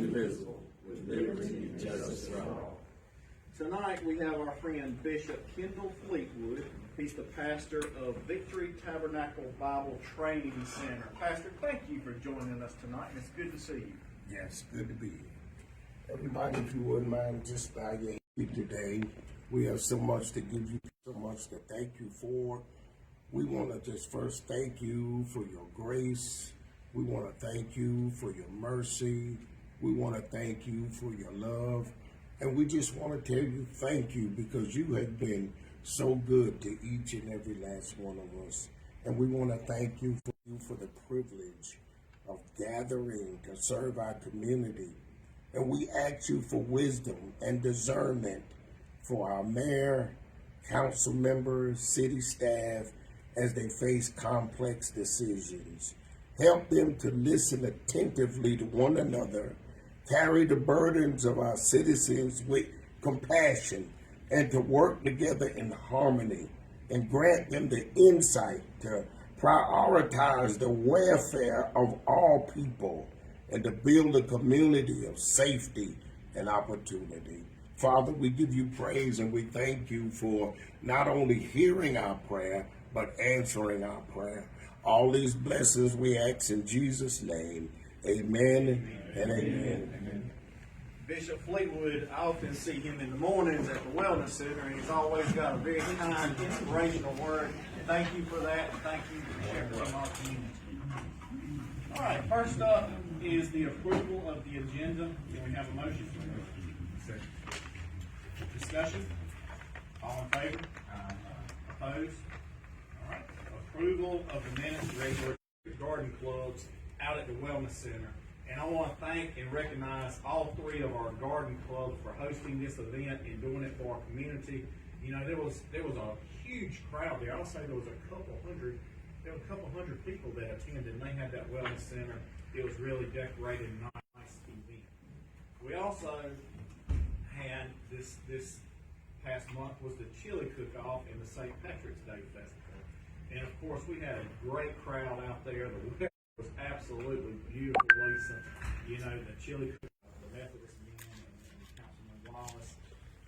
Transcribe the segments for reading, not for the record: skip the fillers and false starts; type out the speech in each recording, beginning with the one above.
indivisible, with liberty and justice for all. Tonight we have our friend Bishop Kendall Fleetwood. He's the pastor of Victory Tabernacle Bible Training Center. Pastor, thank you for joining us tonight, and it's good to see you. Yes, good to be here. Everybody, if you wouldn't mind, just bow your head today. We have so much to give you, so much to thank you for. We want to just first thank you for your grace. We want to thank you for your mercy. We want to thank you for your love. And we just want to tell you thank you because you have been so good to each and every last one of us. And we want to thank you for the privilege of gathering to serve our community. And we ask you for wisdom and discernment for our mayor, council members, city staff, as they face complex decisions. Help them to listen attentively to one another, carry the burdens of our citizens with compassion, and to work together in harmony, and grant them the insight to prioritize the welfare of all people and to build a community of safety and opportunity. Father, we give you praise and we thank you for not only hearing our prayer, but answering our prayer. All these blessings we ask in Jesus' name. Amen and amen. Bishop Fleetwood, I often see him in the mornings at the Wellness Center, and he's always got a very kind, inspirational word. Thank you for that, and thank you for sharing with our community. All right, first up is the approval of the agenda. Can we have a motion? Discussion? All in favor? Opposed? All right. Approval of the minutes of regular garden clubs out at the Wellness Center. And I want to thank and recognize all three of our garden clubs for hosting this event and doing it for our community. You know, there was a huge crowd there. I'll say there was a couple hundred people that attended, and they had that Wellness Center. It was really decorated and nice event. We also had this past month was the chili cook-off and the St. Patrick's Day Festival. And of course, we had a great crowd out there. The weather was absolutely beautiful, Lisa. You know, the chili cook-off, the Methodist men and Councilman Wallace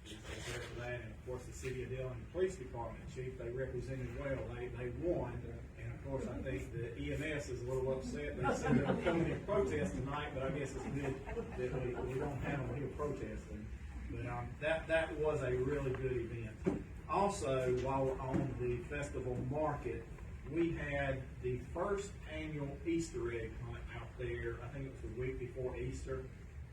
was there for that. And of course, the City of Dillon Police Department Chief, they represented well. They won. And of course, I think the EMS is a little upset. They said they're coming in protest tonight, but I guess it's good that we don't have them here protesting. But that was a really good event. Also, while we're on the festival market, we had the first annual Easter egg hunt out there. I think it was the week before Easter,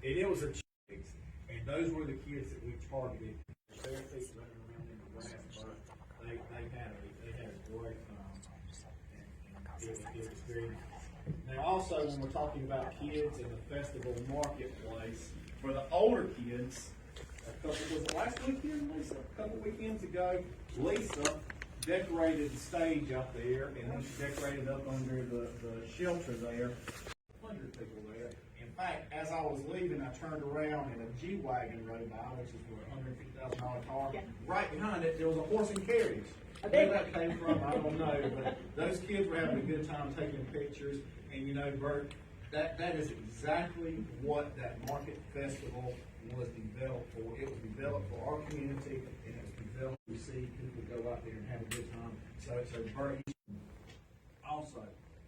and it was a chicks. And those were the kids that we targeted. Their feet running around in the grass, but they had a great time. And it was very nice. Now, also, when we're talking about kids in the festival marketplace, for the older kids, was it last weekend, Lisa? A couple weekends ago, Lisa decorated the stage out there, and then she decorated up under the shelter there. 100 people there. In fact, as I was leaving, I turned around and a G-Wagon rode by, which is a $150,000 car. Yeah. Right behind it, there was a horse and carriage. Where that came from, I don't know, but those kids were having a good time taking pictures. And you know, Bert, that is exactly what that market festival was developed for. It was developed for our community, and it was developed to see people go out there and have a good time. So Bert, also,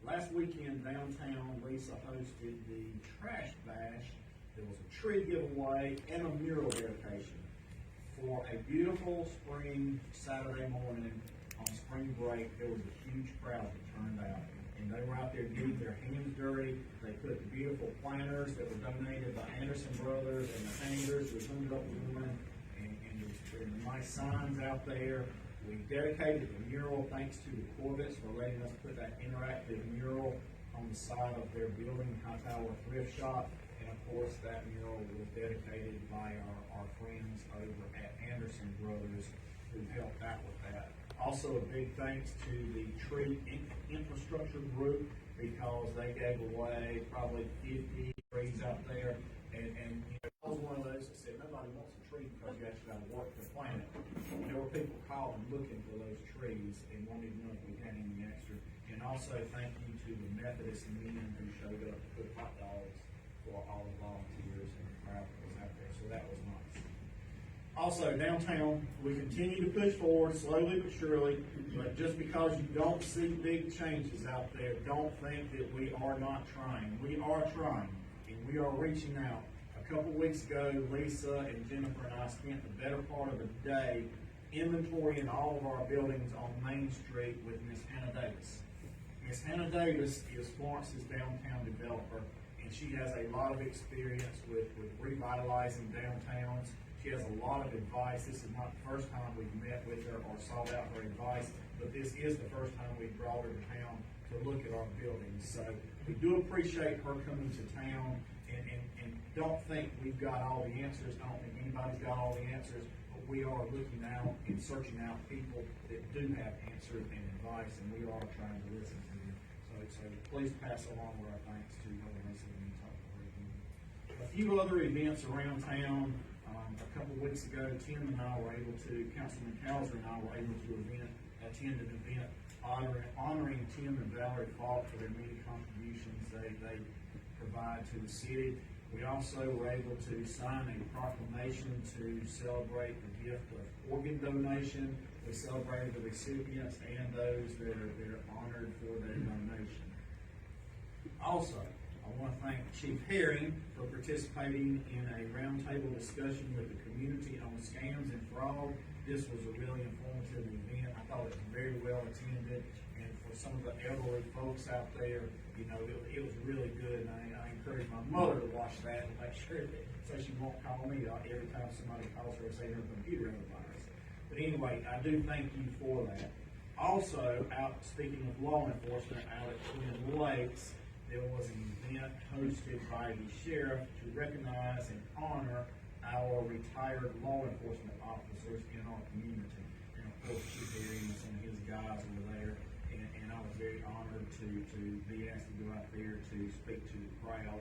last weekend downtown, Lisa hosted the Trash Bash. There was a tree giveaway and a mural dedication for a beautiful spring Saturday morning on spring break. There was a huge crowd that turned out. And they were out there getting their hands dirty. They put the beautiful planters that were donated by Anderson Brothers and the hangers. We hung it up with one, and there were nice signs out there. We dedicated the mural thanks to the Corvettes for letting us put that interactive mural on the side of their building, High Tower Thrift Shop. And of course, that mural was dedicated by our friends over at Anderson Brothers who helped out with that. Also, a big thanks to the Tree Infrastructure Group because they gave away probably 50 trees out there. And you know, I was one of those that said nobody wants a tree because you actually got to work to plant it. There were people calling looking for those trees and wanted to know if we had any extra. And also, thank you to the Methodist men who showed up to put hot dogs for all the volunteers crowd that was out there, so that was nice. Also, downtown, we continue to push forward slowly but surely, but just because you don't see big changes out there, don't think that we are not trying. We are trying, and we are reaching out. A couple weeks ago, Lisa and Jennifer and I spent the better part of a day inventorying all of our buildings on Main Street with Miss Hannah Davis. Miss Hannah Davis is Florence's downtown developer, and she has a lot of experience with revitalizing downtowns. She has a lot of advice. This is not the first time we've met with her or sought out her advice, but this is the first time we've brought her to town to look at our buildings. So we do appreciate her coming to town, and don't think we've got all the answers. I don't think anybody's got all the answers, but we are looking out and searching out people that do have answers and advice, and we are trying to listen to them. So please pass along our thanks to her when they say we talk to her again. A few other events around town. A couple of weeks ago, Tim and I were able to, Councilman Cowser and I were able to attend an event honoring Tim and Valerie Falk for their many contributions they provide to the city. We also were able to sign a proclamation to celebrate the gift of organ donation. We celebrated the recipients and those that are honored for their donation. Also, I want to thank Chief Herring for participating in a roundtable discussion with the community on scams and fraud. This was a really informative event. I thought it was very well attended, and for some of the elderly folks out there, you know, it was really good. And I encourage my mother to watch that and make sure that, so she won't call me every time somebody calls her and say her computer has a virus. But anyway, I do thank you for that. Also, speaking of law enforcement, out at Twin Lakes, there was an event hosted by the sheriff to recognize and honor our retired law enforcement officers in our community. And of course, Chief Dillon and some of his guys were there, and I was very honored to be asked to go out there to speak to the crowd.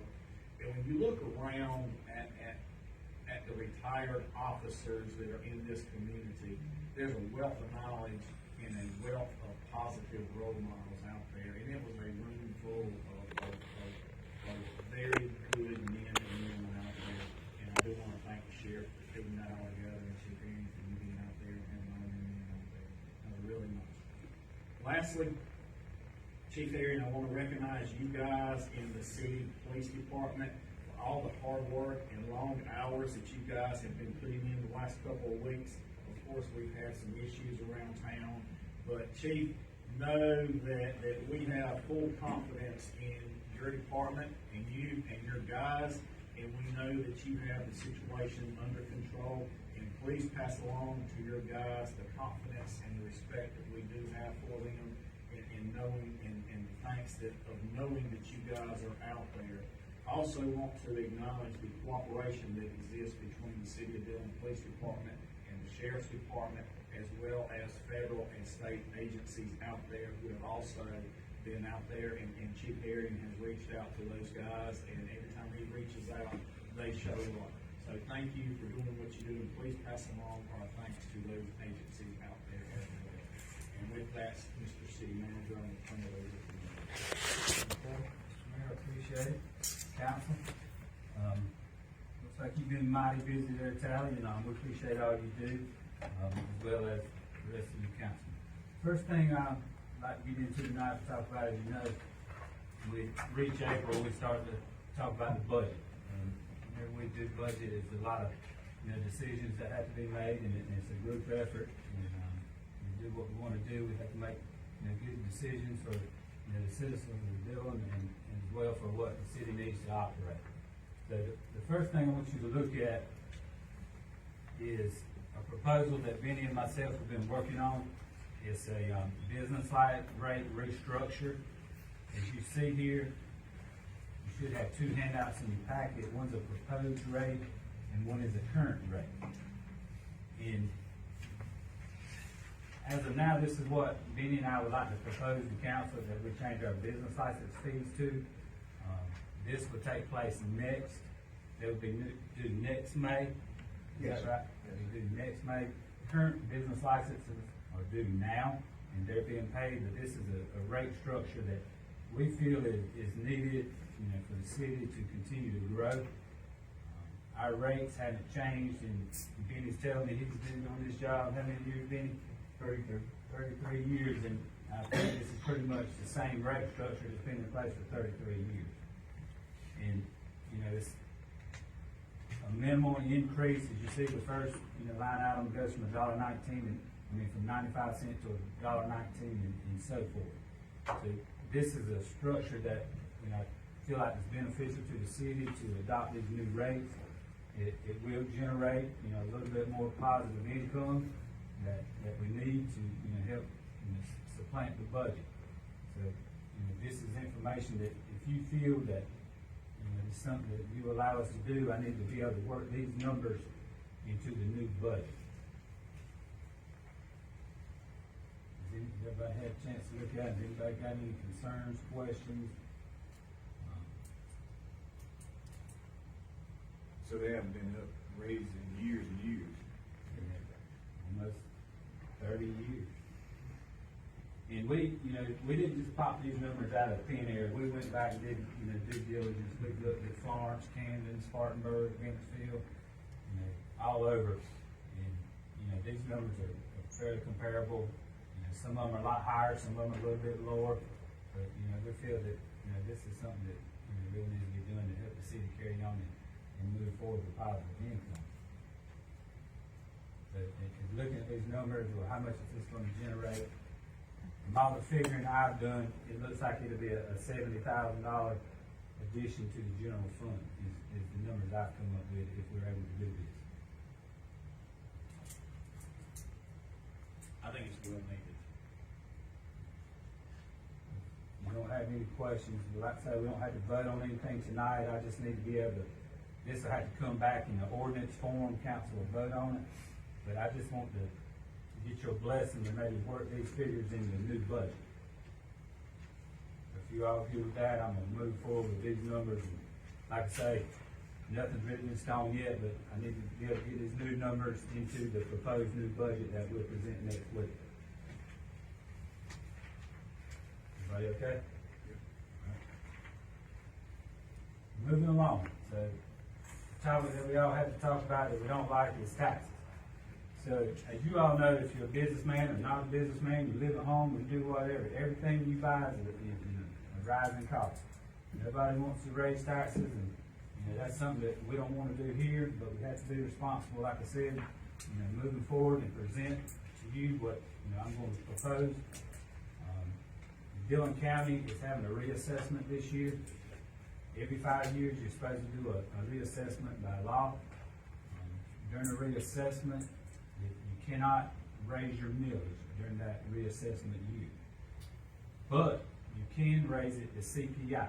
And when you look around at the retired officers that are in this community, there's a wealth of knowledge and a wealth of positive role models out there. And it was a room full of very good men and women out there. And I do want to thank the sheriff for putting that all together, and Chief Herring for you being out there and having all the men out there. That was really nice. Lastly, Chief Herring, I want to recognize you guys in the city police department for all the hard work and long hours that you guys have been putting in the last couple of weeks. Of course, we've had some issues around town, but Chief, know that we have full confidence in your department and you and your guys, and we know that you have the situation under control. And please pass along to your guys the confidence and the respect that we do have for them, and knowing and the thanks of knowing that you guys are out there. I also want to acknowledge the cooperation that exists between the City of Dillon Police Department and the Sheriff's Department, as well as federal and state agencies out there who have also been out there, and Chief Herring has reached out to those guys, and every time he reaches out, they show up. So thank you for doing what you do, and please pass along our thanks to those agencies out there as well. And with that, Mr. City Manager, I'm going to turn it over to you. Okay, Mr. Mayor, I appreciate it. Council, looks like you've been mighty busy there, Tally, and we appreciate all you do, as well as the rest of your council. First thing I'd like to get into tonight to talk about, as you know, we reach April, we start to talk about the budget. And whenever we do budget, it's a lot of decisions that have to be made, and it's a group effort. And to do what we want to do, we have to make good decisions for the citizens of Dillon, and as well for what the city needs to operate. So the first thing I want you to look at is a proposal that Benny and myself have been working on. It's a business rate restructure. As you see here, you should have two handouts in your packet. One's a proposed rate and one is a current rate. And as of now, this is what Benny and I would like to propose to council, that we change our business license fees to. This would take place next. They would be due next May. Yes, right. They would be due next May. Current business licenses are due now, and they're being paid. But this is a rate structure that we feel is needed, for the city to continue to grow. our rates hadn't changed, and Benny's telling me he's been on this job, how many years, Benny? 33 years, and I think this is pretty much the same rate structure that's been in place for 33 years. And, you know, it's a minimal increase, as you see the first, line item goes from $1.19, from 95 cents to $1.19 and so forth. So this is a structure that, I feel like is beneficial to the city to adopt these new rates. It will generate, a little bit more positive income that we need to, help, supplant the budget. So, this is information that if you feel that, it's something that you allow us to do, I need to be able to work these numbers into the new budget. Has everybody had a chance to look at it? Anybody got any concerns, questions? So they haven't been up raised in years and years. Almost 30 years. And we didn't just pop these numbers out of thin air. We went back and did, due diligence. We looked at Florence, Camden, Spartanburg, Ventusville, all over. And, these numbers are fairly comparable. Some of them are a lot higher, some of them are a little bit lower. But, we feel that, this is something that, really needs to be done to help the city carry on and move forward with positive income. But looking at these numbers, well, how much is this going to generate? From all the figuring I've done, it looks like it'll be a $70,000 addition to the general fund is the numbers I've come up with if we're able to do this. I think it's well needed. You don't have any questions, but like I said, we don't have to vote on anything tonight. I just need to be able to, this will have to come back in the ordinance form, council will vote on it. But I just want to get your blessing to maybe work these figures into the new budget. If you all agree with that, I'm gonna move forward with these numbers. And like I say, nothing's written in stone yet, but I need to be able to get these new numbers into the proposed new budget that we'll present next week. Everybody okay? Yeah. Moving along. So, the topic that we all have to talk about that we don't like is taxes. So, as you all know, if you're a businessman or not a businessman, you live at home, you do whatever, everything you buy is a rising cost. Nobody wants to raise taxes, and that's something that we don't want to do here, but we have to be responsible, like I said, moving forward and present to you what I'm going to propose. Dillon County is having a reassessment this year. Every 5 years, you're supposed to do a reassessment by law. During the reassessment, you cannot raise your millage during that reassessment year. But you can raise it to CPI,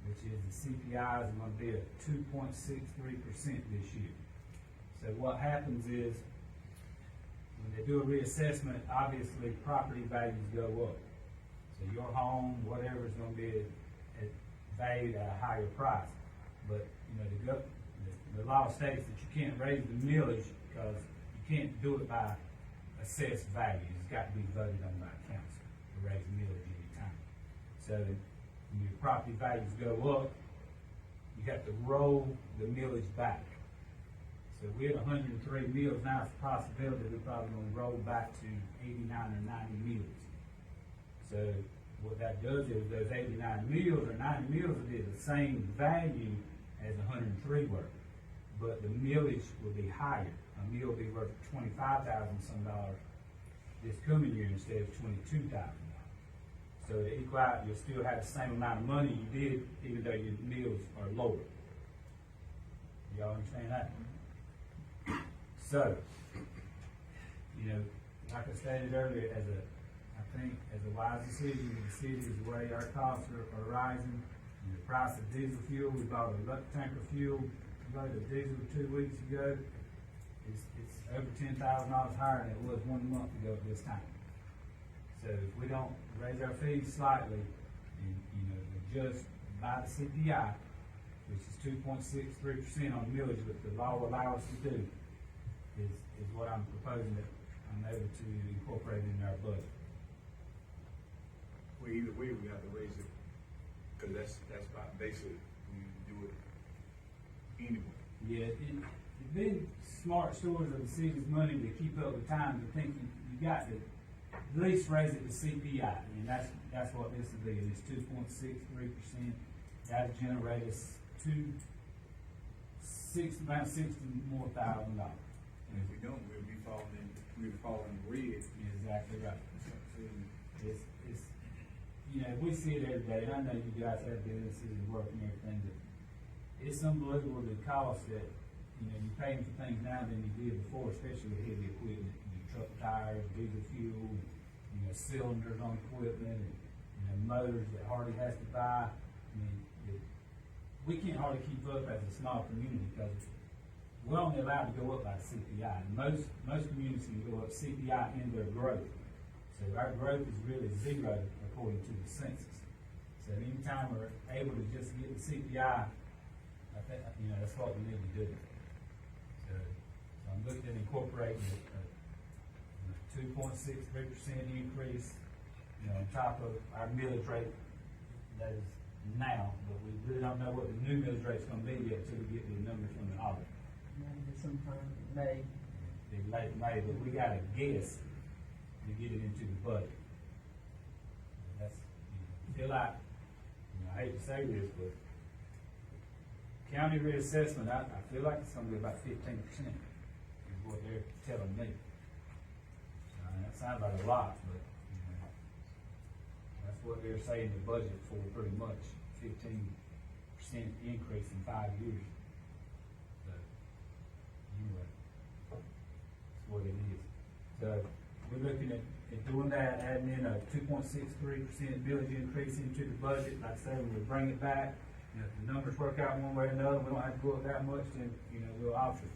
which is the CPI is going to be at 2.63% this year. So what happens is, when they do a reassessment, obviously property values go up. So your home, whatever, is going to be valued at a higher price. But the law states that you can't raise the millage because you can't do it by assessed value. It's got to be voted on by council to raise the millage any time. So when your property values go up, you have to roll the millage back. So we're at 103 mills now. It's a possibility we're probably going to roll back to 89 or 90 mills. So what that does is those 89 mills or 90 mills will be the same value as 103 were, but the millage will be higher. A mill will be worth $25,000 some dollars this coming year instead of $22,000. So to equal out, you'll still have the same amount of money you did, even though your mills are lower. Y'all understand that? So, like I stated earlier, I think as a wise decision in the city is the way our costs are rising. And the price of diesel fuel, we bought a electric tanker fuel, we bought a diesel 2 weeks ago. It's over $10,000 higher than it was 1 month ago at this time. So if we don't raise our fees slightly and adjust by the CPI, which is 2.63% on millage, what the law will allow us to do, is what I'm proposing that I'm able to incorporate in our budget. Well, either way, we have to raise it, because that's about basically when you do it anyway. Yeah, it been smart stewards of the city's money to keep up with times. I think you got to at least raise it to CPI, and that's what this will be. It's 2.63%. That'll generate us about $60 more thousand dollars. And if we don't, we'll fall in red. Exactly right. It's you know, we see it every day, and I know you guys have businesses and work and everything, but it's unbelievable the cost that, you know, you're paying for things now than you did before, especially with heavy equipment, truck tires, diesel fuel, you know, cylinders on equipment, and, you know, motors that Hardy has to buy. I mean, we can't hardly keep up as a small community because we're only allowed to go up by CPI. And most communities can go up CPI in their growth. So our growth is really zero according to the census. So anytime we're able to just get the CPI, I think, you know, that's what we need to do. So I'm looking at incorporating a 2.63% increase, you know, on top of our millage rate that is now, but we really don't know what the new millage rate's gonna be yet until we get the numbers from the audit. Maybe sometime in May. Be late May, but we gotta guess to get it into the budget. That's, you know, I feel like, you know, I hate to say this, but county reassessment, I feel like it's gonna be about 15% is what they're telling me. That sounds like a lot, but, you know, that's what they're saying the budget for pretty much, 15% increase in 5 years. So, anyway, that's what it is. So, we're looking at doing that, adding in a 2.63% millage increase into the budget. Like I said, when we bring it back, you know, if the numbers work out one way or another, we don't have to go up that much, then, you know, we'll alter it.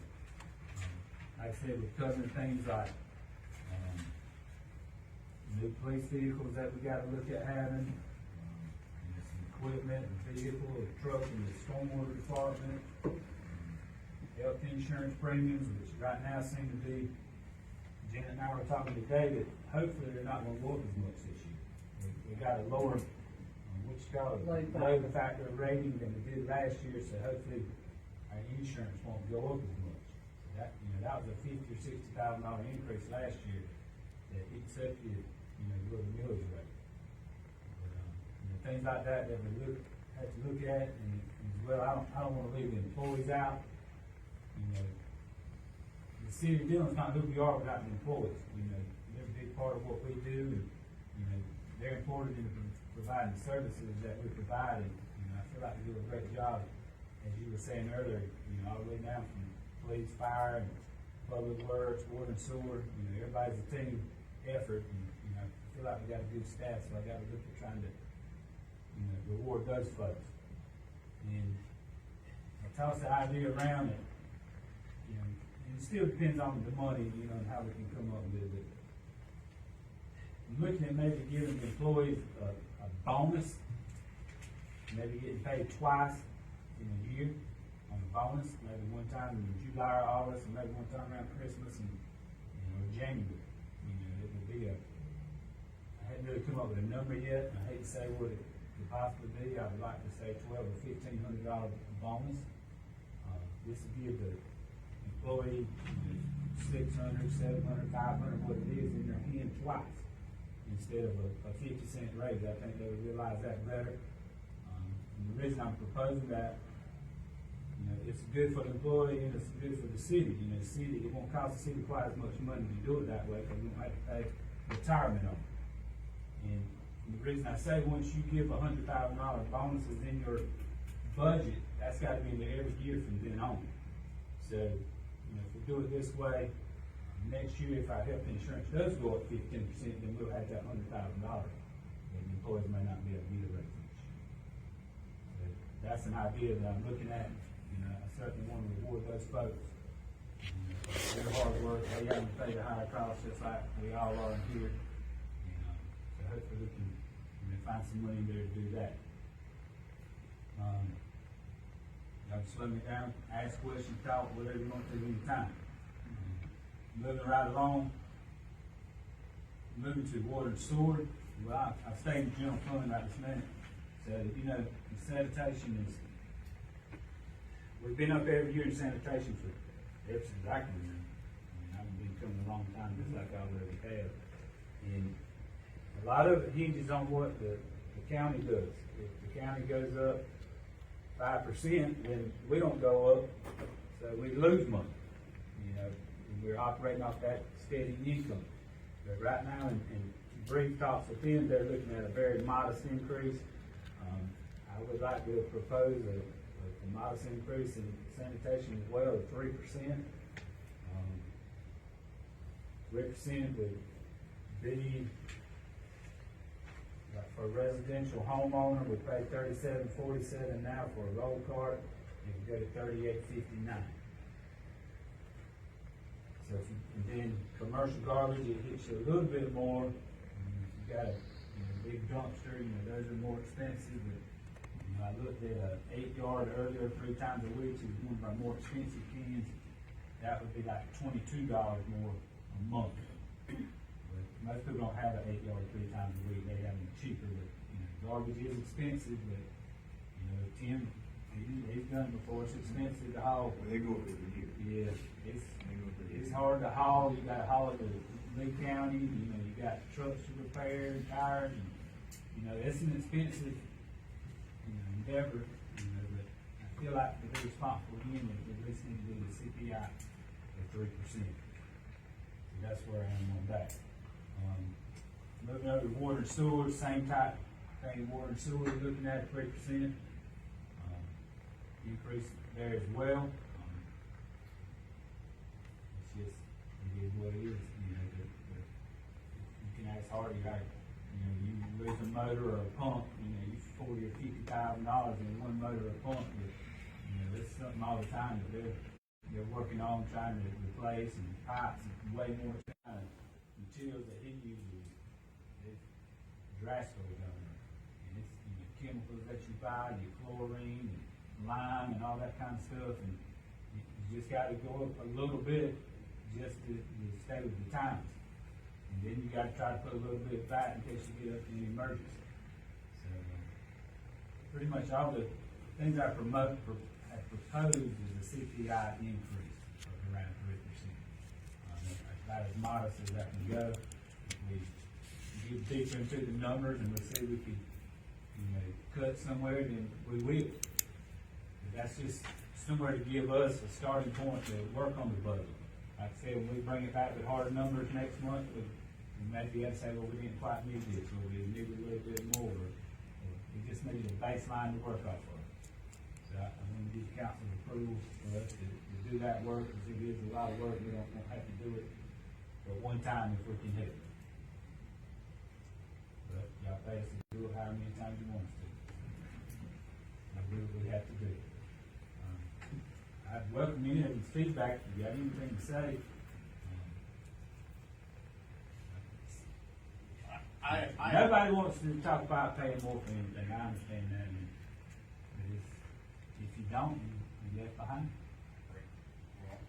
Like I said, we're covering things like, new police vehicles that we gotta look at having, you know, some equipment and vehicle, a truck in the stormwater department, health insurance premiums, which right now seem to be, Janet and I were talking today, that hopefully they're not gonna go up as much this year. We got a lower, what's it called, load factor rating than we did last year, so hopefully our insurance won't go up as much. That, you know, that was a $50,000 or $60,000 increase last year that accepted, you know, your millage rate. But, you know, things like that we have to look at, and as well, I don't wanna leave the employees out. You know, the city of Dillon's not who we are without the employees. You know, they're a big part of what we do, and, you know, they're important in providing the services that we provide, and, you know, I feel like we do a great job, as you were saying earlier, you know, all the way down from police, fire, and public works, water and sewer. You know, everybody's a team effort, and, you know, I feel like we got a good staff, so I gotta look at trying to, you know, reward those folks. And I toss the idea around that, you know, it still depends on the money, you know, and how we can come up with it. I'm looking at maybe giving the employees a bonus, maybe getting paid twice in a year on a bonus, maybe one time in July or August, and maybe one time around Christmas and, you know, January. You know, it would be I hadn't really come up with a number yet, and I hate to say what it could possibly be. I would like to say $1,200 or $1,500 bonus. This would give the employee, you know, $600, $700, $500, what it is, in their hand twice, instead of a 50-cent raise. I think they would realize that better. And the reason I'm proposing that, you know, it's good for the employee and it's good for the city. You know, the city, it won't cost the city quite as much money to do it that way because we don't have to pay retirement on it. And the reason I say once you give $100,000 bonuses in your budget, that's got to be there every year from then on. So, you know, if we do it this way, next year if our health insurance does go up 15%, then we'll have that $100,000. And the employees may not be able to get it each year. So that's an idea that I'm looking at. You know, I certainly want to reward those folks. You know, their hard work, they haven't paid a higher cost just like we all are in here. You know, so hopefully we can, you know, find some money there to do that. Y'all just slow me down, ask questions, talk, whatever you want to do anytime. Moving right along, moving to water and sewer. Well, I stay in the general fund right this minute. So, you know, the sanitation is we've been up every year in sanitation ever since I can remember. I mean, I've been coming a long time, just like I already have. And a lot of it hinges on what the county does. If the county goes up 5%, then we don't go up, so we lose money. You know, and we're operating off that steady income. But right now, in brief talks with them, they're looking at a very modest increase. I would like to propose a modest increase in sanitation as well of 3%. 3% would be, like for a residential homeowner, we pay $37.47 now for a roll cart, and you go to $38.59. So if you, and then commercial garbage, it hits you a little bit more. You got a big dumpster, those are more expensive. But, I looked at an 8-yard earlier 3 times a week, which is one of our more expensive cans. That would be like $22 more a month. But most people don't have an 8-yard 3 times a week. They have them cheaper. But garbage is expensive. But Tim, he's done it before. It's expensive to haul. Well, they go up every year. Yeah, They go up every it's year. hard to haul. You got to haul it to Lee County. You got trucks to repair, tires, and it's an expensive endeavor. But I feel like to be responsible again, we at least need to do the CPI at 3%. So that's where I am on that. Moving over to water and sewer, same type thing. Water and sewer, looking at 3%. Increase there as well. It's just, it is what it is. You can ask hard, you got, you lose a motor or a pump, you $40,000 or $50,000 in one motor or pump. But, that's something all the time that they're working on, trying to replace, and pipes and way more kind of materials that he uses. It's drastically going up. And it's chemicals that you buy, your chlorine and lime and all that kind of stuff, and you just got to go up a little bit just to stay with the times. And then you got to try to put a little bit back in case you get up to an emergency. So pretty much all the things I proposed is a CPI increase of around 3%. That's about as modest as I can go. If we get deeper into the numbers and we see we can cut somewhere, then we will. That's just somewhere to give us a starting point to work on the budget. Like I said, when we bring it back with harder numbers next month, we may be able to say, well, we didn't quite need this, or we needed a little bit more, or we just needed a baseline to work off of. So I want to give council approval for us to do that work, because it is a lot of work. We don't have to do it at one time if we can help it. But y'all pay us to do it however many times you want us to. And we do what we have to do. I'd welcome any of your feedback. If you have anything to say. Nobody wants to talk about paying more for anything. I understand that. But if you don't, you're left behind. Well,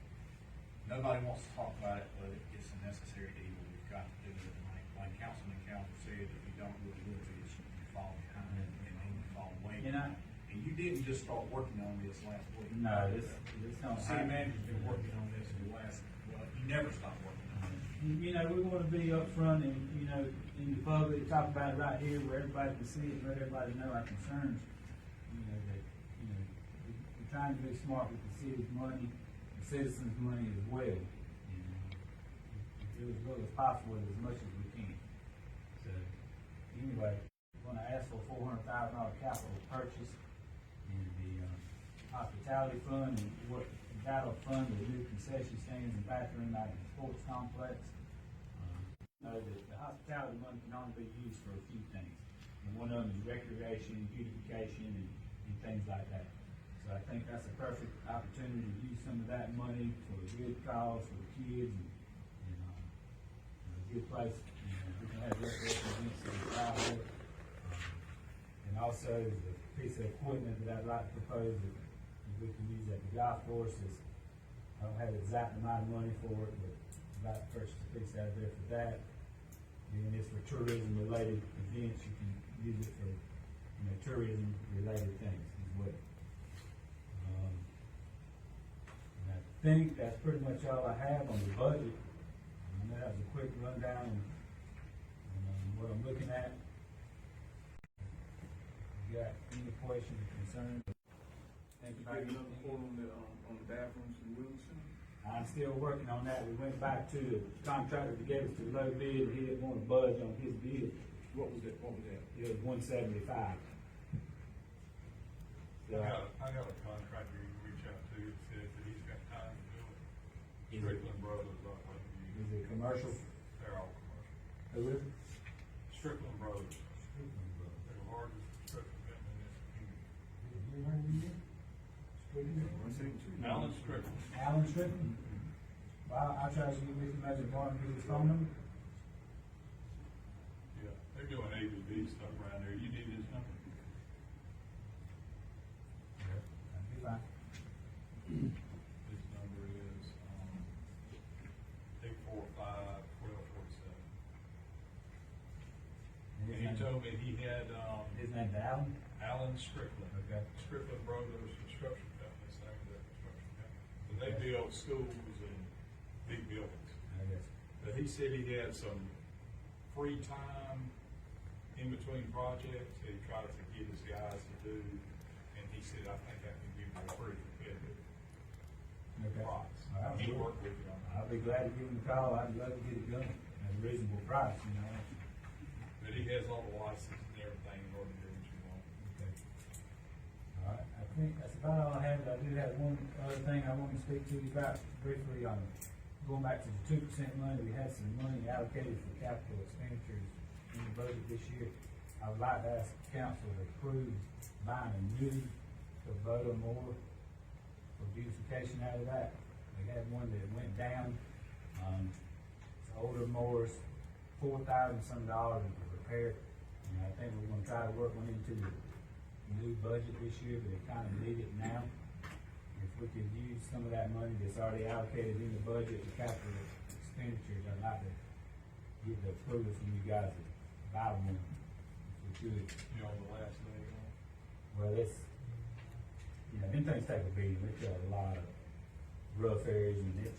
nobody wants to talk about it, but it's a necessary evil. We've got to do it. Like Councilman Council said, if you don't really do it, you fall behind and then you fall away. And you didn't just start working on this last week. No, this don't City happen. manager's been working on this for the last, you never stopped working on it. We want to be upfront and, in the public, talk about it right here where everybody can see it, let everybody know our concerns. We're trying to be smart with the city's money, the citizens' money as well. Do as little as possible, as much as we can. So, anyway, we're going to ask for $400,000 capital purchase in the hospitality fund, and what that'll fund the new concession stands and bathroom out in the sports complex. The hospitality money can only be used for a few things, and one of them is recreation, beautification, and things like that. So I think that's a perfect opportunity to use some of that money for a good cause for the kids, and a good place. We can have recreation events in the crowd. And also, there's a piece of equipment that I'd like to propose that we can use at the golf courses. I don't have the exact amount of money for it, but I'd like to purchase a piece out of there for that. And it's for tourism-related events. You can use it for, tourism-related things as well. think that's pretty much all I have on the budget. And that was a quick rundown on what I'm looking at. You got any questions or concerns? Think You about get another anything? quote on the bathrooms in Wilson? I'm still working on that. We went back to the contractor that gave us the low bid, and he didn't want to budge on his bid. What was that? It was $175. I got a contractor you can reach out to that says that he's got time to do it. Is it- Strickland Brothers, I think Is it commercial? they're all commercial. Who is it? Strickland Brothers, they're the largest construction company in this community. Alan Strickland. Alan Strickland? Well, I'll try to get with him as a bar and get his phone number. Yeah, they're doing ABB stuff around there. You need his number? That'd be fine. His number is, 845-1247. And he told me he had, His name's Alan? Alan Strickland. Okay. Strickland Brothers Construction Company, same as that construction company. But they build schools and big buildings. I guess. But he said he had some free time in between projects that he tries to get his guys to do. And he said, I think I can give you a pretty competitive Okay. price. All right. He worked with you on that. I'll be glad to give him a call. I'd love to get it done at a reasonable price, you know. But he has all the licenses and everything in order to do what you want. Okay. All right, I think that's about all I have. I do have one other thing I want to speak to you about briefly on going back to the 2% money. We had some money allocated for capital expenditures in the budget this year. I would like to ask council to approve buying a new Kubota mower for beautification out of that. We had one that went down. It's an older mower, it's $4,000 some dollars to repair. And I think we're gonna try to work one into the new budget this year, but it kinda need it now. If we could use some of that money that's already allocated in the budget for capital expenditures, I'd like to get the approval from you guys to buy one, if we could. You know, the last day on. Well, it's, you know, them things take a beating. They got a lot of rough areas and it,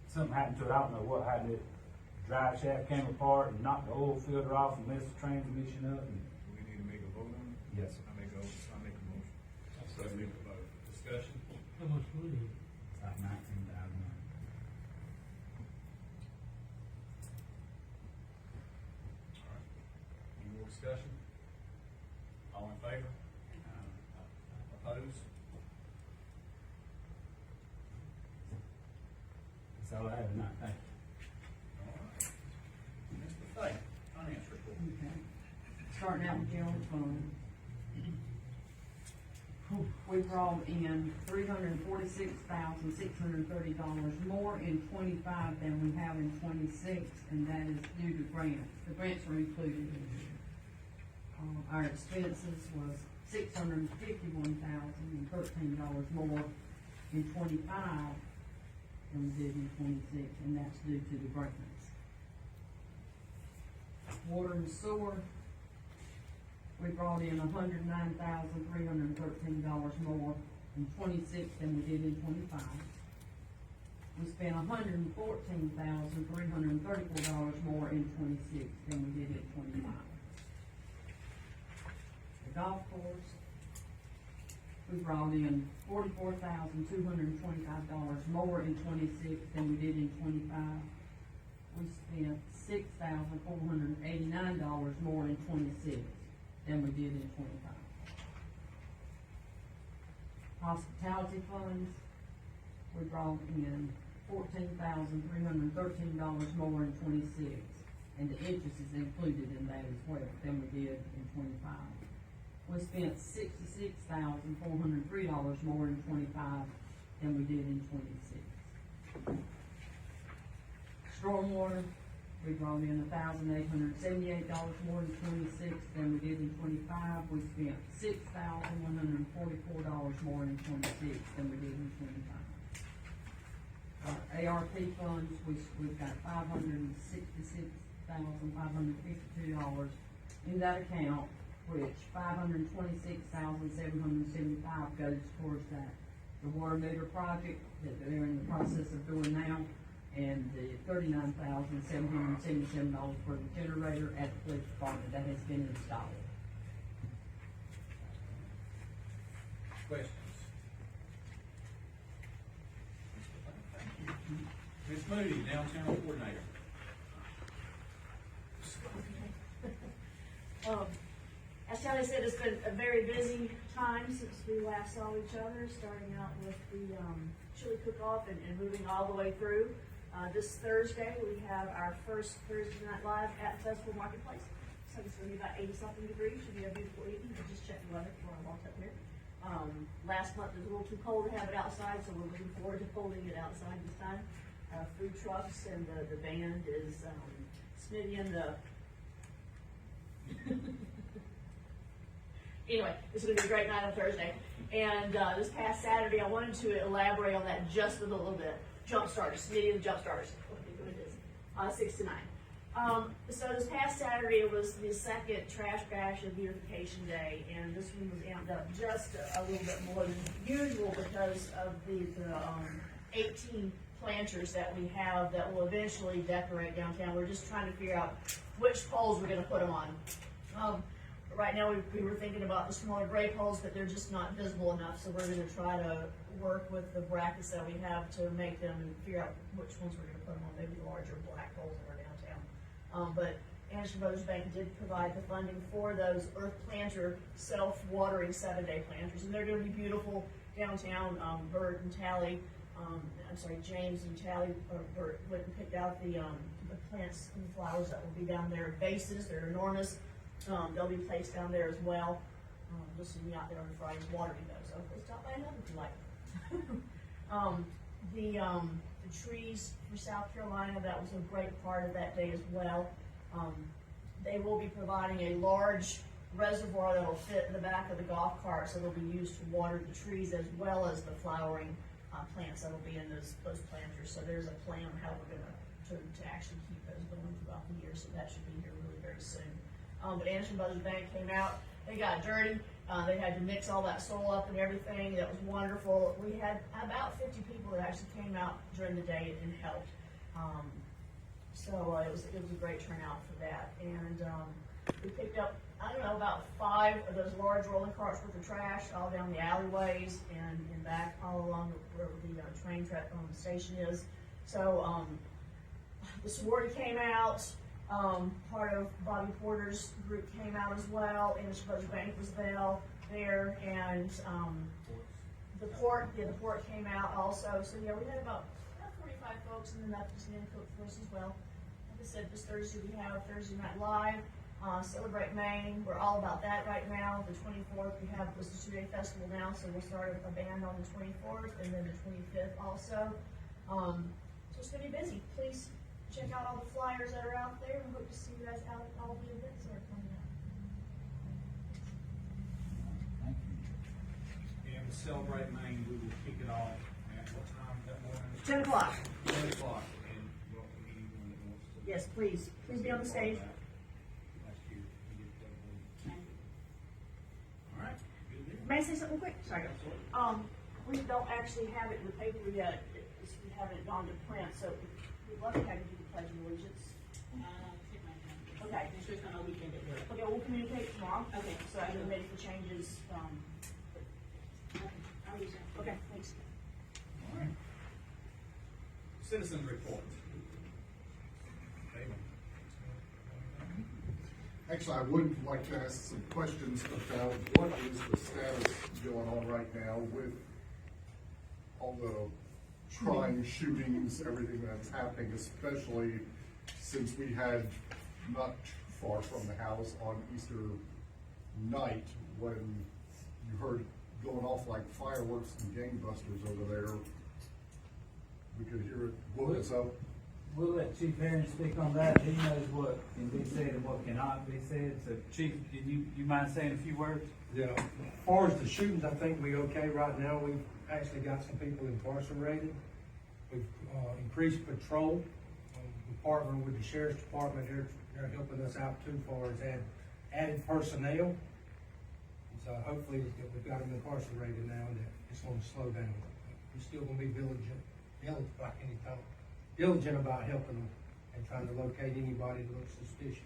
something happened to it. I don't know what happened. The drive shaft came apart and knocked the oil filter off and messed the transmission up. And Do we need to make a vote on it? yes, sir. I make a motion. So we can vote. Discussion? How much money? It's like $19,000. All right. Any more discussion? All in favor? Opposed? That's all I have tonight. Thank you. All right. Mr. Fay, finance report. Okay. Starting out with general fund. We brought in $346,630 more in 25 than we have in 26, and that is due to grants. The grants are included in here. Our expenses was $651,013 more in 25 than we did in 26, and that's due to the grants. Water and sewer, we brought in $109,313 more in 26 than we did in 25. We spent $114,334 more in 26 than we did in 25. The golf course, we brought in $44,225 more in 26 than we did in 25. We spent $6,489 more in 26 than we did in 25. Hospitality funds, we brought in $14,313 more in 26, and the interest is included in that as well than we did in 25. We spent $66,403 more in 25 than we did in 26. Stormwater, we brought in $1,878 more in 26 than we did in 25. We spent $6,144 more in 26 than we did in 25. Our ARP funds, we've got $566,552 in that account, which $526,775 goes towards that the water meter project that they're in the process of doing now, and the $39,777 for the generator at the police department that has been installed. Questions? Thank you. Ms. Moody, downtown coordinator. As Charlie said, it's been a very busy time since we last saw each other, starting out with the chili cook-off and moving all the way through. This Thursday, we have our first Thursday Night Live at Festival Marketplace. So it's going to be about 80-something degrees. Should be a beautiful evening. I just checked the weather before I walked up here. Last month it was a little too cold to have it outside, so we're looking forward to holding it outside this time. Food trucks and the band is Smitty and the anyway, it's going to be a great night on Thursday. And this past Saturday, I wanted to elaborate on that just a little bit. Jump starters, Smitty and the jump starters. What do it is? 6 to 9. So this past Saturday, it was the second trash bash and beautification day, and this one was amped up just a little bit more than usual because of the 18 planters that we have that will eventually decorate downtown. We're just trying to figure out which poles we're going to put them on. Right now, we were thinking about the smaller gray poles, but they're just not visible enough, so we're going to try to work with the brackets that we have to make them and figure out which ones we're going to put them on, maybe the larger black poles that are downtown. But Anderson Brothers Bank did provide the funding for those earth planter self-watering 7-day planters, and they're going to be beautiful downtown. Bert and Tally, James and Tally Bert went and picked out the plants and flowers that will be down there. Vases, they're enormous. They'll be placed down there as well. You'll see me out there on Fridays watering those, so please stop by and help if you like. The trees for South Carolina, that was a great part of that day as well. They will be providing a large reservoir that will fit in the back of the golf cart, so they'll be used to water the trees as well as the flowering plants that will be in those planters. So there's a plan on how we're going to actually keep those going throughout the year, so that should be here really very soon. But Anderson Brothers Bank came out, they got dirty, they had to mix all that soil up and everything. That was wonderful. We had about 50 people that actually came out during the day and helped. So it was a great turnout for that. And we picked up, I don't know, about 5 of those large rolling carts with the trash all down the alleyways and back all along where the train track on the station is. So the sorority came out. Part of Bobby Porter's group came out as well, and the Brothers Bank was there, and the port came out also. So yeah, we had about 45 folks, and then that was in cook for us as well. Like I said, this Thursday we have Thursday Night Live, Celebrate Maine. We're all about that right now. The 24th was the 2-day festival now, so we'll start a band on the 24th, and then the 25th also. So it's gonna be busy. Please check out all the flyers that are out there, and hope to see you guys out at all the events that are coming up. Thank you. And Celebrate Maine, we will kick it off at what time that morning? 10 o'clock. 10 o'clock. And welcome anyone that wants to. Yes, please be on the stage. Last year, we did that one. All right, good deal. May I say something quick? Sorry. We don't actually have it in the paper yet. We haven't gone to print, so we'd love to have you do the Pledge of Allegiance. Okay. Okay, we'll communicate tomorrow. Okay. So I can make the changes. Okay, thanks. All right. Citizens report. David. Actually, I would like to ask some questions about what is the status going on right now with all the crime, shootings, everything that's happening, especially since we had not far from the house on Easter night when you heard going off like fireworks and gangbusters over there. We could hear it blow us up. We'll let Chief Herring speak on that. He knows what can be said and what cannot be said. So Chief, you mind saying a few words? Yeah, as far as the shootings, I think we're okay right now. We've actually got some people incarcerated. We've increased patrol. We partner with the Sheriff's Department. They're helping us out too far as added personnel. So hopefully we've got them incarcerated now and it's going to slow down. we're still gonna be diligent about helping them and trying to locate anybody that looks suspicious.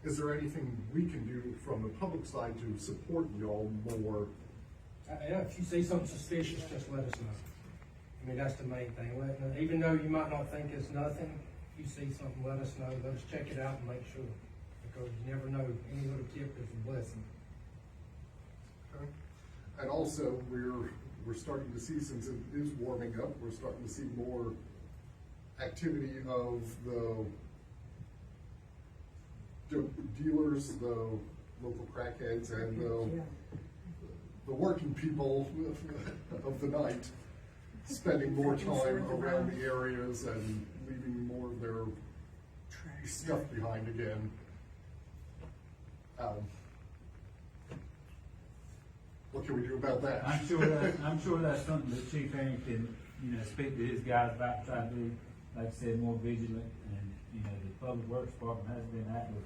Is there anything we can do from the public side to support y'all more? Yeah, if you see something suspicious, just let us know. I mean, that's the main thing. Even though you might not think it's nothing, if you see something, let us know. Let us check it out and make sure. Because you never know, any little tip is a blessing. Okay. And also, we're starting to see, since it is warming up, we're starting to see more activity of the dealers, the local crackheads, and the working people of the night spending more time around the areas and leaving more of their stuff behind again. What can we do about that? I'm sure that's something that Chief Aaron can, speak to his guys about, try to be, like I said, more vigilant. And, the Public Works Department has been active,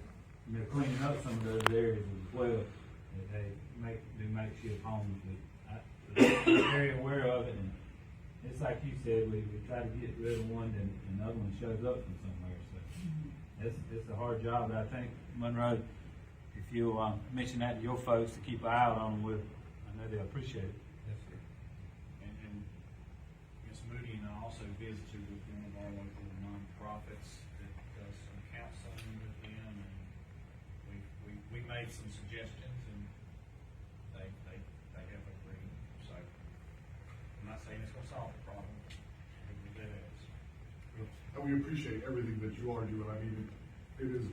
cleaning up some of those areas as well. That they do makeshift homes, but I'm very aware of it. And it's like you said, we try to get rid of one and another one shows up from somewhere. So it's a hard job, but I think Monroe, if you'll mention that to your folks to keep an eye out on them, I know they'll appreciate it. Yes, sir. And Ms. Moody and I also visited with one of our local nonprofits that does some counseling with them, and we made some suggestions, and they have agreed. So I'm not saying it's gonna solve the problem, but it is. And we appreciate everything that you are doing. I mean, it is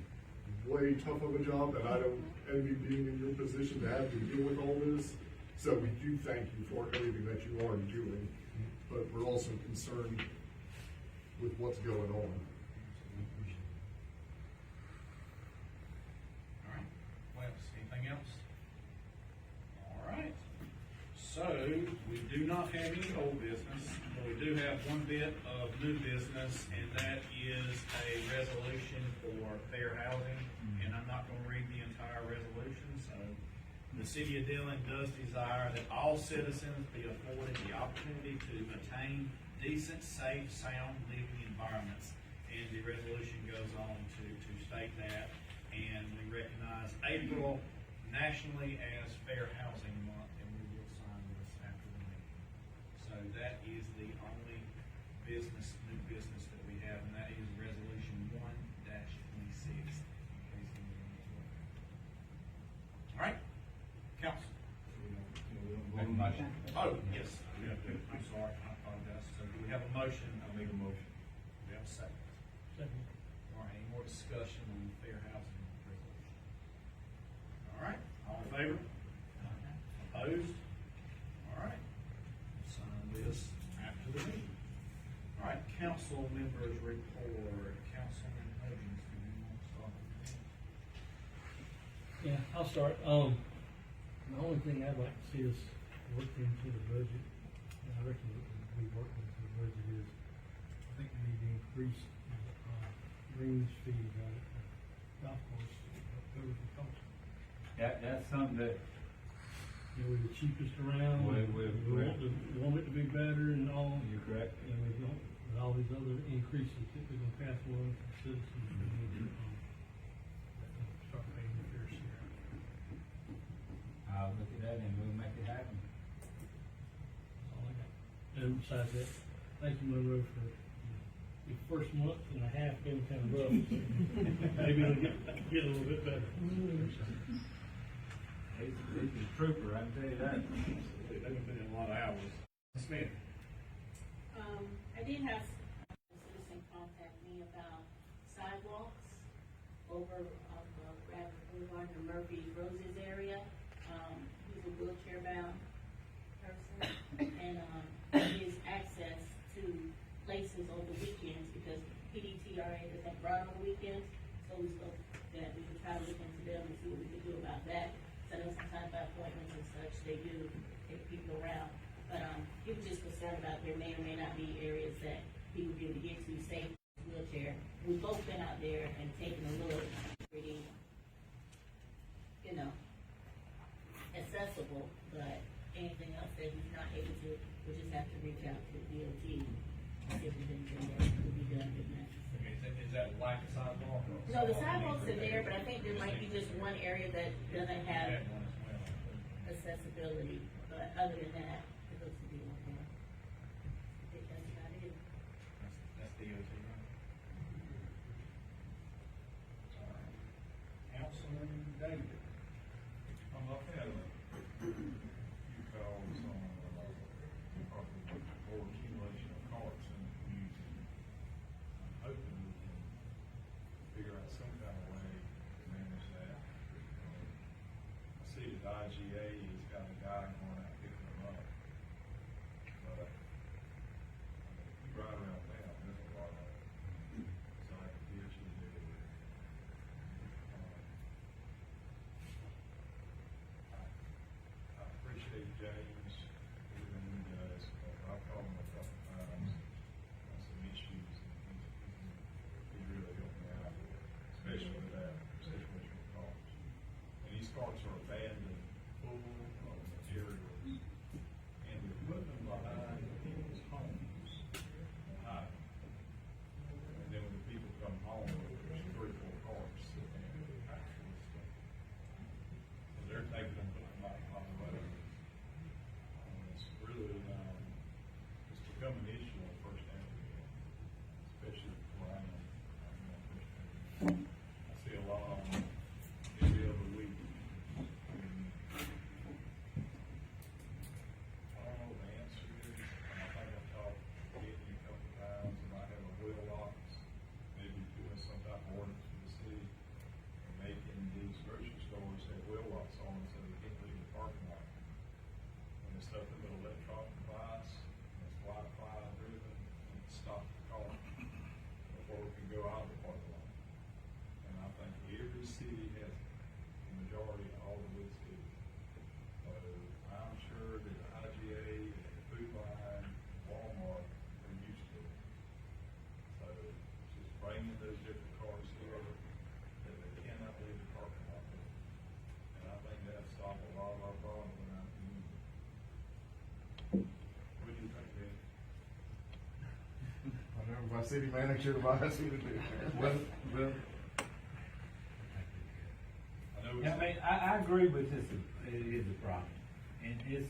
way tough of a job, and I don't envy being in your position to have to deal with all this. So we do thank you for everything that you are doing, but we're also concerned with what's going on. All right, Wes, anything else? All right, so we do not have any old business, but we do have one bit of new business, and that is a resolution for fair housing. And I'm not gonna read the entire resolution, so the city of Dillon does desire that all citizens be afforded the opportunity to attain decent, safe, sound living environments. And the resolution goes on to state that, and we recognize April nationally as Fair Housing Month, and we will sign this after the meeting. So that is the only new business that we have, and that is resolution 1-26. All right, council. Make a motion. Oh, yes, we have to, I'm sorry, I apologize. So do we have a motion? I'll make a motion. Do we have a second? Second. All right, any more discussion on the fair housing resolution? All right, all in favor? Opposed? All right, sign this after the meeting. All right, council members report. Councilman Huggins, do you want to start with that? Yeah, I'll start. The only thing I'd like to see us work into the budget, and I reckon we work into the budget, is I think we need to increase greens fees on it. Golf course, over the cost. That's something that We're the cheapest around. We're We want it to be better and all. you're correct. And we don't, with all these other increases that we're gonna pass along to citizens, we need to, start paying the fair share. I'll look at that and we'll make it happen. That's all I got. And besides that, thank you, Monroe, for your first month and a half been kind of rough. Maybe it'll get a little bit better. He's a trooper, I can tell you that. They've been putting in a lot of hours. Smith. I did have a citizen contact me about sidewalks over on Bradford Boulevard in Murphy Roses area. He's a wheelchair bound person, and his access to places on the weekends, because PDTRA doesn't run on the weekends, so we spoke that we could try to look into them and see what we could do about that. So I know sometimes by appointments and such, they do take people around. But he was just concerned about there may or may not be areas that he would be able to get to safe wheelchair. We've both been out there and taken a look, pretty, accessible, but anything else that he's not able to to DOT, if there's anything that could be done with that. Is that lack of sidewalk? or- No, the sidewalks are there, but I think there might be just one area that doesn't have That one as well. accessibility, but other than that, it looks to be okay. I think that's about it. That's DOT, right? Councilman David. I've had a few calls on, more accumulation of carts in the community. I'm hoping we can figure out some kind of way to manage that. I see that IGA has got a guy going out picking them up. But, you ride around town, there's a lot of, it's like ditches everywhere. I appreciate James, everything he does, but I've called him a couple times on some issues, and he really helped me out, especially with that situation with cars. And these cars are abandoned, full of materials, and they're putting them behind people's homes, and hiding them. And then when the people come home, there's 3 or 4 cars sitting there with actual stuff. And they're taking them to the road. It's really, it's become an issue on First Avenue, especially where I am. I'm on First Avenue. I see a lot of them every other week. I don't know what the answer is. I think I've talked to Whitney a couple times, and I have a wheel locks, maybe doing some type of ordinance for the city, and making these grocery stores have wheel locks on so they can't leave the parking lot. And it's nothing but electronic device, and it's Wi-Fi driven, and it stops the car before it can go out of the parking lot. And I think every city has the majority of all the big cities. So I'm sure that the IGA and Food Line, Walmart are used to it. So just bringing those different cars here that they cannot leave the parking lot with. And I think that'll solve a lot of our problems in our community. What do you think, Ben? I know my city manager advised me to do that. Well, I know Yeah, I mean, I agree with this, it is a problem. And it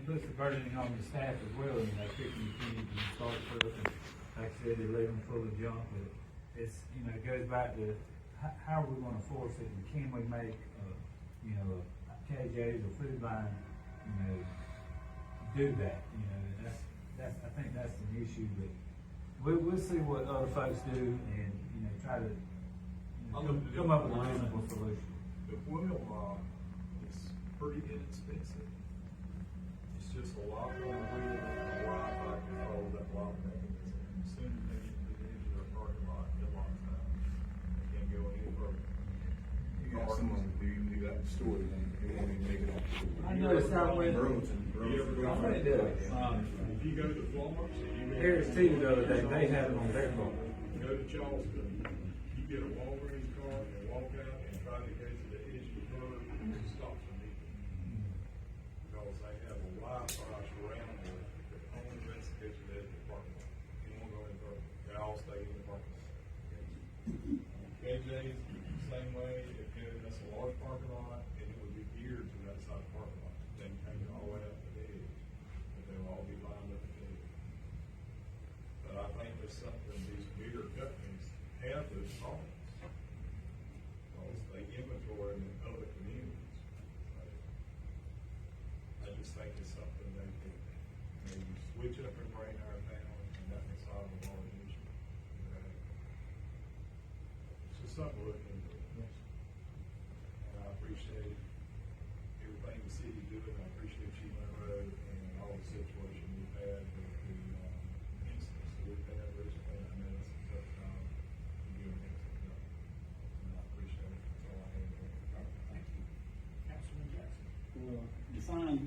puts the burden on the staff as well, you know, picking the kids and start stuff, and like I said, they leave them full of junk, but it's, you know, it goes back to how are we gonna force it, and can we make, you know, KJ's or Food Line, you know, do that, you know, and I think that's an issue, but we'll see what other folks do, and, you know, try to, you know, come up with a reasonable solution. the wheel lock is pretty inexpensive. It's just a lock on the wheel and a Wi-Fi control that lock mechanism. And as soon as they get to the edge of their parking lot, it locks out. They can't go any further. You got someone who you got the store, and they won't even make it off the store. I noticed I went, Burlington. You ever go I went to, if you go to Florence, Harris Teeter the other day, they had it on their car. go to Charleston, you get a Walgreens card and walk out and try to go to the edge of the curb, it stops immediately. Because they have a Wi-Fi surround there that only investigates the edge of the parking lot. You won't go any further. They all stay in the parking lot. KJ's the same way, that's a large parking lot, and it would be geared to that side of the parking lot. Then hang it all the way up to the edge, but they'll all be lined up at the edge. But I think there's something, these bigger companies have those problems. Because they inventory them in other communities. I just think it's something they could maybe switch up and bring our town, and that would solve a lot of issues. It's just something to look into. And I appreciate everything the city doing. I appreciate you, Monroe, and all the situation we've had with the incidents that we've had recently. I know it's a tough time. You're doing excellent job. And I appreciate it. That's all I have. Thank you. Councilman Jackson. Well, the sign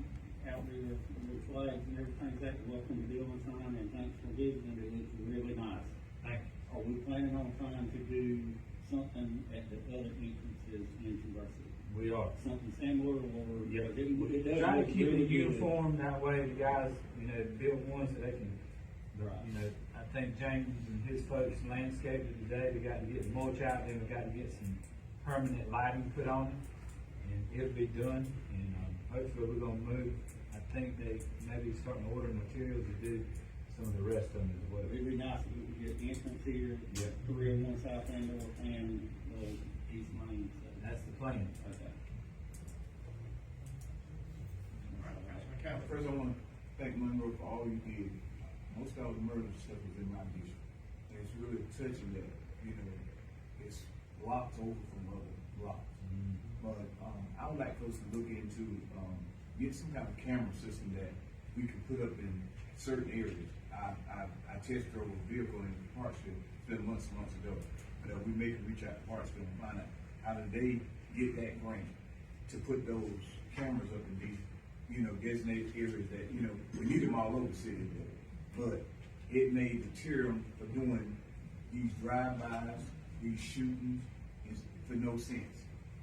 out there, the flags and everything's at the welcome to Dillon sign, and thanks for visiting, it looks really nice. Thank you. Are we planning on trying to do something at the other entrances into our city? We are. Something similar, or? Yeah. It does Try to look keep really it good. uniform, that way the guys, you know, build one so they can You know, I think James and his folks landscaped it today, they got to get mulch out there, we got to get some permanent lighting put on it, and it'll be done, and, hopefully we're gonna move. I think they maybe starting to order materials to do some of the rest of it as well. It'd be nice if we could get entrance here, Yeah. 301 South Andover and, East Main, so. That's the plan. Okay. First, I want to thank Monroe for all you did. Most of the murder stuff is in my district. And it's really touching that, you know, it's blocks over from other blocks. But, I would like folks to look into, get some kind of camera system that we can put up in certain areas. I test drove a vehicle in Hartsville, it's been months ago, but we may can reach out to Hartsville and find out how did they get that grant to put those cameras up in these, you know, designated areas that, you know, we need them all over the city, but it may deter them for doing these drive-bys, these shootings, is for no sense,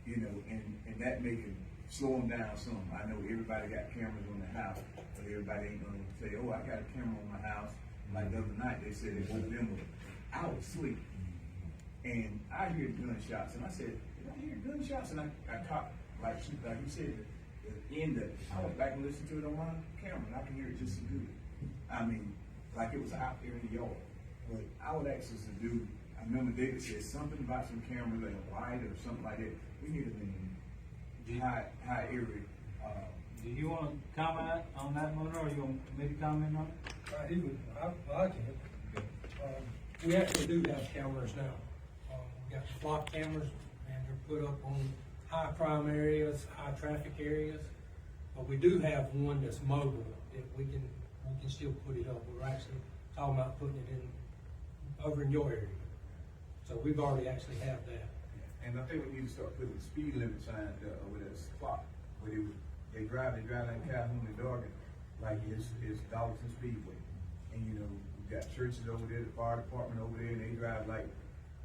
you know, and that may can slow them down some. I know everybody got cameras on the house, but everybody ain't gonna say, oh, I got a camera on my house. Like the other night, they said they woke them up. I was asleep, and I hear gunshots, and I said, did I hear gunshots? And I caught, like you said, the end of it. I went back and listened to it on my camera, and I can hear it just as good. I mean, like it was out there in the yard. But I would ask us to do, I remember David said something about some cameras that are wide or something like that. We need them in high area. Do you want to comment on that, Monroe, or you want me to comment on it? I can. We actually do have cameras now. We got block cameras, and they're put up on high crime areas, high traffic areas. But we do have one that's mobile, that we can still put it up. We're actually talking about putting it over in your area. So we've already actually have that. And I think we need to start putting speed limit signs over that spot where they drive like Calhoun and Dorgan, like it's Dawson Speedway. And you know, we've got churches over there, the fire department over there, and they drive like,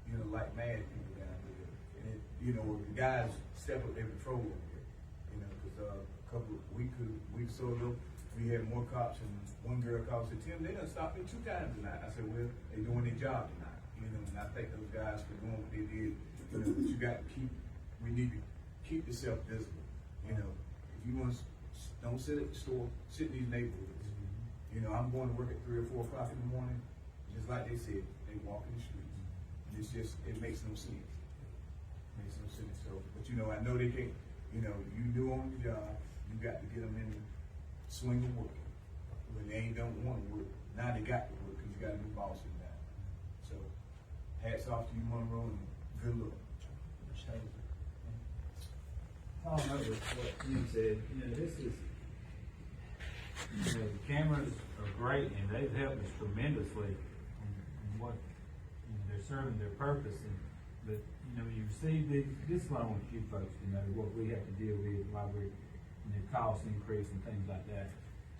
you know, like mad people down there. And it, you know, the guys step up their patrol over there. You know, because a couple weeks or so ago, we had more cops, and one girl called and said, Tim, they done stopped me 2 times tonight. I said, well, they doing their job tonight. You know, and I thank those guys for doing what they did. You know, but you got to we need to keep yourself visible. You know, if you want to, don't sit at the store, sit in these neighborhoods. You know, I'm going to work at 3 or 4 o'clock in the morning, just like they said, they walk in the streets. And it's just, it makes no sense. It makes no sense. So, but you know, I know they can't, you know, you do on the job, you got to get them in the swing of work. When they ain't don't want to work, now they got to work because you got a new boss in there. So, hats off to you, Monroe, and good luck. I'll note what you said, you know, this is, you know, the cameras are great and they've helped us tremendously in what, you know, they're serving their purpose. But, you know, you receive this is what I want you folks to know, what we have to deal with while we're, you know, cost increase and things like that.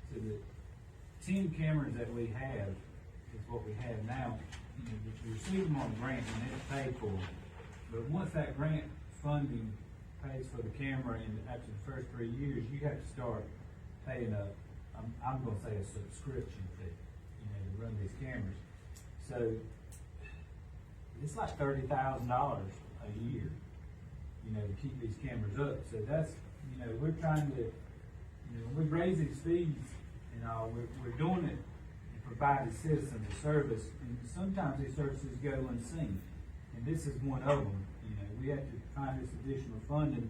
So the 10 cameras that we have is what we have now. You know, you receive them on grant and it's paid for. But once that grant funding pays for the camera and after the first 3 years, you have to start paying I'm gonna say a subscription fee, you know, to run these cameras. So it's like $30,000 a year, you know, to keep these cameras up. So that's, you know, we're trying to, you know, we raise these fees and all, we're doing it to provide the citizens a service, and sometimes these services go unseen. And this is one of them. You know, we have to find this additional funding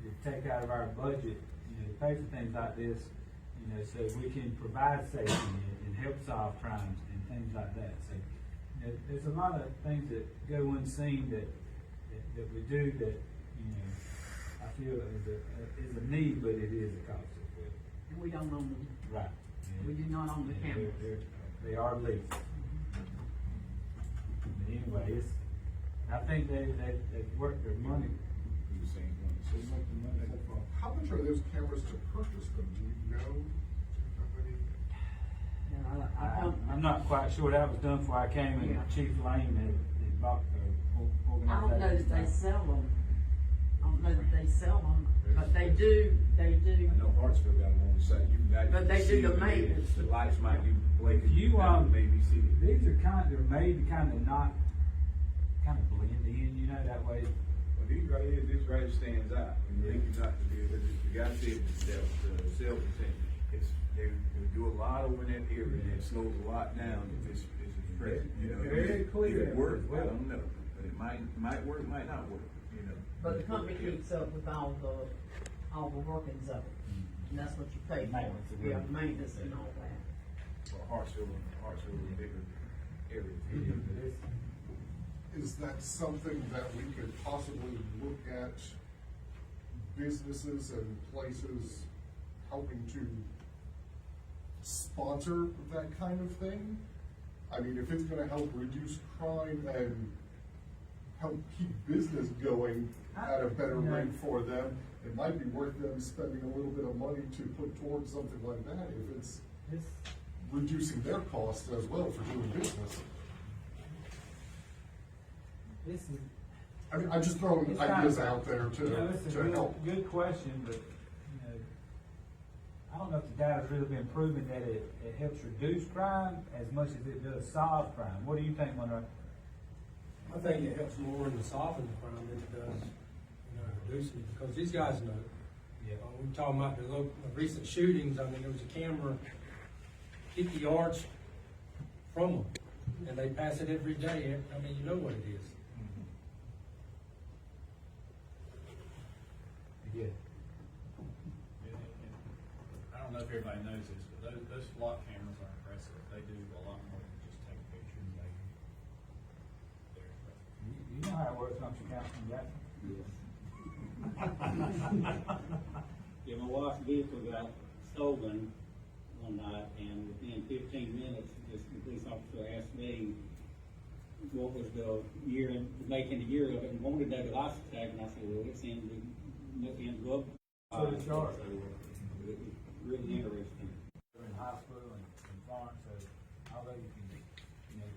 to take out of our budget, you know, to pay for things like this, you know, so we can provide safety and help solve crimes and things like that. So, you know, there's a lot of things that go unseen that we do that, you know, I feel is a need, but it is a cost as well. And we don't own them. Right. We do not own the cameras. They are leased. But anyway, I think they've worked their money. Do the same thing. So you make the money so far. How much are those cameras to purchase them? Do you know? I'm not quite sure. That was done before I came, and Yeah. Chief Lane had bought the I don't know organization. that they sell them. I don't know that they sell them, but they do. I know Hartsville got them on the site, you can actually But they do see the them. maintenance. The lights might be blinking, You, maybe see it. These are they're made to kind of not, kind of blend in, you know, that way. Well, these right here, this right here stands out, and you think you're not, the guy said the self-contained, they do a lot over in that area, and it slows a lot down if it's present, you know. Very clear. If it works, I don't know, but it might work, might not work, you know. But the company keeps up with all the workings of it, and that's what you pay for. Maintenance, Yeah, maintenance and all that. For Hartsville is a bigger area. Is that something that we could possibly look at businesses and places helping to sponsor that kind of thing? I mean, if it's gonna help reduce crime and help keep business going at a better rate for them, it might be worth them spending a little bit of money to put towards something like that if it's reducing their costs as well for doing business. This is, I mean, I'm just throwing It's ideas kind of- out there you know, it's a to help. good question, but, you know, I don't know if the data's really been proven that it helps reduce crime as much as it does solve crime. What do you think, Monroe? I think it helps more in the solving the crime than it does, reducing it, because these guys know. Yeah. We're talking about the recent shootings, I mean, there was a camera 50 yards from them, and they pass it every day, I mean, you know what it is. Yeah. I don't know if everybody knows this, but those flock cameras are impressive. They do a lot more than just take pictures. They're impressive. You know how it works, don't you, Councilman Jackson? Yeah, my wife's vehicle got stolen one night, and within 15 minutes, the police officer asked me what was the year, making the year of it, and wanted that license tag, and I said, well, it's in the glove. So it's yours. So it was really interesting. We're in high school and Florence, so although you can, you know,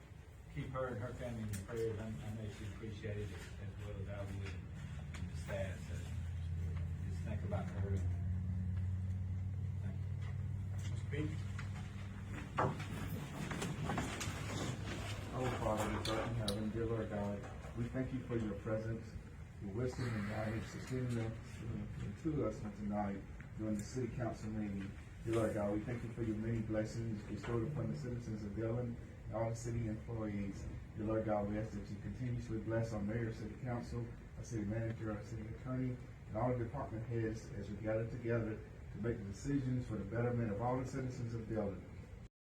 keep her and her family in your prayers, I know she appreciated it as well as I would and the staff, so just think about her. And thank you. Mr. Beach? Oh, Father, which art in heaven, dear Lord God, we thank you for your presence, your wisdom and guidance, sustaining us to us tonight during the city council meeting. Dear Lord God, we thank you for your many blessings bestowed upon the citizens of Dillon and all the city employees. Dear Lord God, we ask that you continuously bless our mayor, city council, our city manager, our city attorney, and all the department heads as we gather together to make the decisions for the betterment of all the citizens of Dillon.